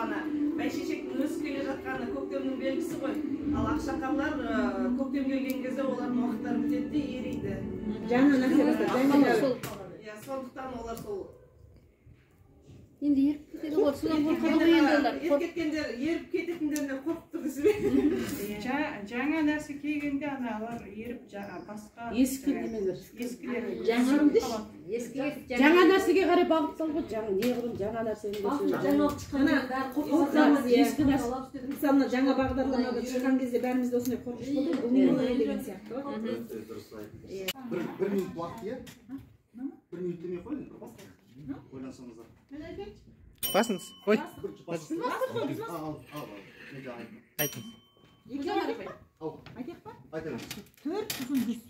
ана бәйшешектің өсіп келе жатқаны көктемнің белгісі ғой. Ал ақшақарлар көктем келген кезде олардың уақыттары бітеді де ериді. Жаңа нәрсе бастады. Сондықтан олар сол енді еріп кетеді олар, содан қорқады ғой енді олар. Еркеткендер, еріп кететіндерінен қорқып тұрсыз бе? Жаңа нәрсе келгенде аналар еріп басқа Ескі демеңдер. ескілер. Жаңа нәрсеге қарай бағыттал ғой. Жаңа нәрсені ескі нәрсе. Мысалы жаңа бағдарламада шыққан кезде бәріміз де осындай қорқыныш болды. Бұл не болайын деген сияқты. Bir minut uақыт ya? Bir minut demей қойыңыз, ойлансаңыздар. Басыңыз, қой. Айтыңыз. Айтайық па? Айта беріңіз. 400.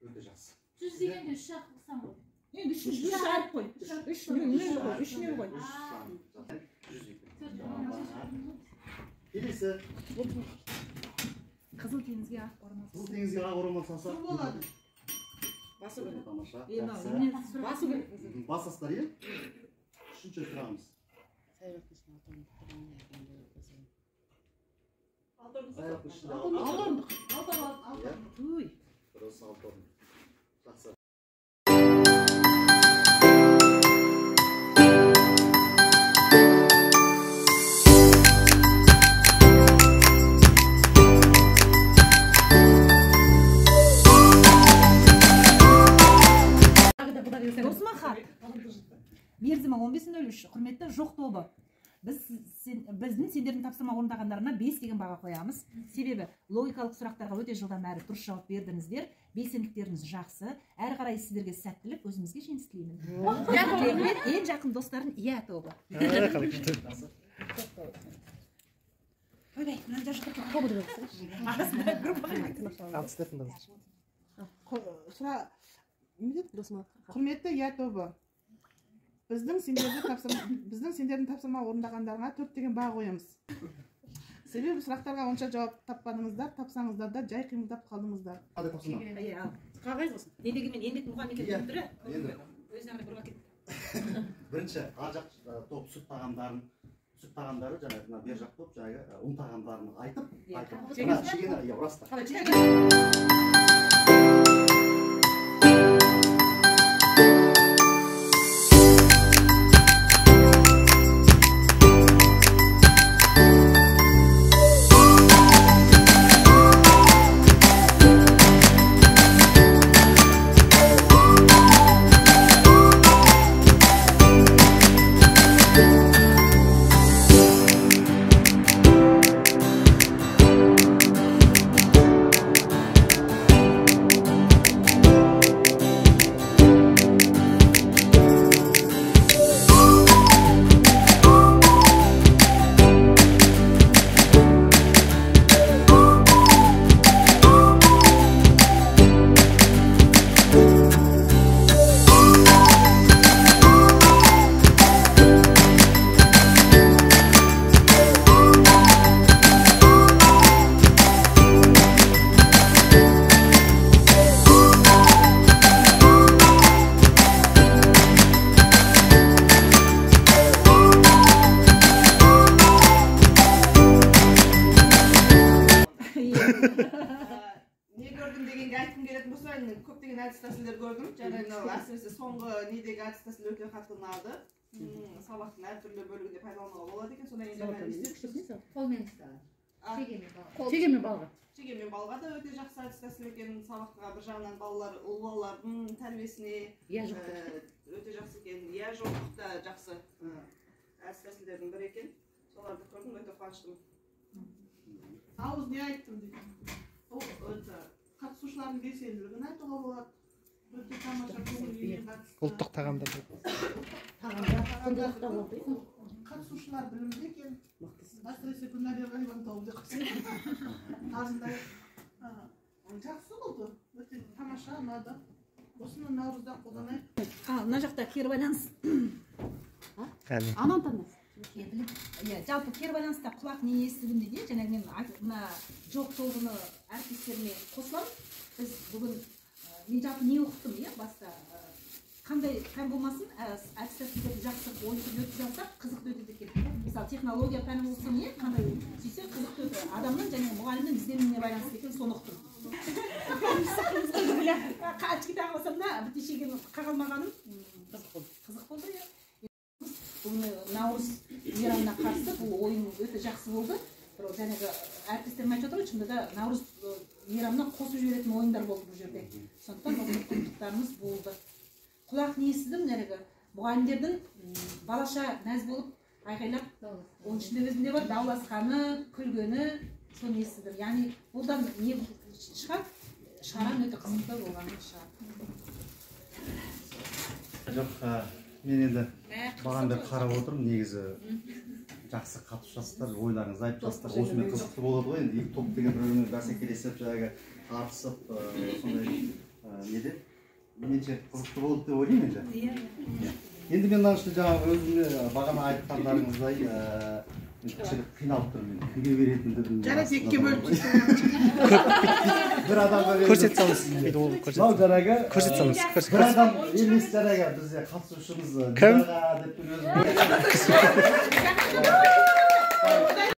Өте жақсы. 100 дегенде 3 шақырсам ғой. Енді 3 шарып қой. 3 нөл қой. Келесі. Қызыл теңізге ақ орамал. Қызыл теңізге ақ орамал салса. Су болады. Басы керек. Тамаша. Басы керек. Басасыздар, е? Үшінші сұрамыз. Аяқ ішінде Ой. Дұрыс, 6 орын. Жақсы. Досыма хат. Мерзімі 15.03. Құрметті жоқ тобы. Біздің сендердің тапсырма орындағандарына 5 деген баға қоямыз. Себебі логикалық сұрақтарға өте жылдам әрі дұрыс жауап бердіңіздер. Белсенділіктеріңіз жақсы. Әрі қарай сіздерге сәттілік, өзімізге жеңіс тілеймін. Ең жақын достардың иә тобы. Ойбай, мынанда жұқтырып қобыр Құрметті иә тобы. Біздің сендердің тапсырма орындағандарына 4 деген баға қоямыз. Себебі сұрақтарға онша жауап таппадыңыздар, тапсаңыздар да жай қимылдап қалдыңыздар. Қағай болсын. Недегімен еңбек мұған екен түрі. Өзіне қарай бұрға кетті. Бірінші, ар жақ топ сүт тағамдары, жаңағы бер жақ топ ұн тағамдарын айтып, шегені ұрастар. Көптеген әдіс тәсілдер көрдім. Жаңағы әсіресе соңғы недегі әдіс тәсіл өте қатты ұнады. Сабақтың әртүрлі бөлігінде пайдалануға болады екен. Содан кейін Қолмен Шегемен балға. Шегемен балға да өте жақсы әдіс тәсіл екен. Сабаққа бір жағынан ұл балалардың тәрбиесіне өте жақсы екен. Иә жоқтық та жақсы әдіс тәсілдердің бірі екен. Соларды көрдім, өте қуаныштымын. Ауыз не айттым дейді. Қатысушылардың белсенділігін айтуға болады. Өте тамаша көңіл ұлттық тағамдар. Қатысушылар білімді екен. Әсіресе Гүлнәр Ерғалиеваның тобы деп қойсын. Тазындай. Жақсы болды. Өте тамаша ұнады. Осыны наурызда қолданайық. Мына жақта кері байланыс. Анан таңдайсыз. Жалпы кері байланыста құлақ не естідім дейді. Жаңағы мен мына жоқ тобыны әріптестеріме қосыламын. Біз бүгін мен жалпы не оқыттым, баста қандай болмасын, әдіс тәсілдерді жақсы ойынсыз өткізе алсақ, қызықты өтеді екен. технология пәні болсын, не қандай сөйтсе қызықты өте. Адамның және мұғалімнің ізденуіне байланысты екен, соны ұқтым. Кішкентай болсам да бітешеген қағылмағаным қызық болды. Бұл Наурыз мейрамына қарсы бұл ойын өте жақсы болды. Жаңағы әріптестерім айтып отыр ғой, шынында да Наурыз мейрамына қосып жіберетін ойындар болды бұл жерде. Сондықтан құндылықтарымыз болды. Құлақ не естідім, жаңағы мұғалімдердің балаша мәз болып айқайлап, оның ішінде өзінде бар дауласқаны, күлгені, соны естідім. Яғни бұлдан не шығар? Шаран өте қызықты болғаны шығар. Жоқ, мен енді баған бері қарап отырмын, негізі жақсы қатысып жатсыздар, ойларыңызды айтып жатсыздар. Осымен қызықты болады ғой, енді екі топ деген бір-бірімен бәсекелесіп, жаңағы тартысып, сондай неде менше қызықты болды деп ойлаймын енді. Енді мен мына жаңағы өзіме бағана айтқандарыңыздай кішкене қиналып тұрмын. Кімге беретінді білмеймін. Жарайды, екіге бөліп бір адамға көрсете салыңыз. Мынау жаңағы көрсете салыңыз. бір адам емес жаңағы бізде қатысушымыз кім? деп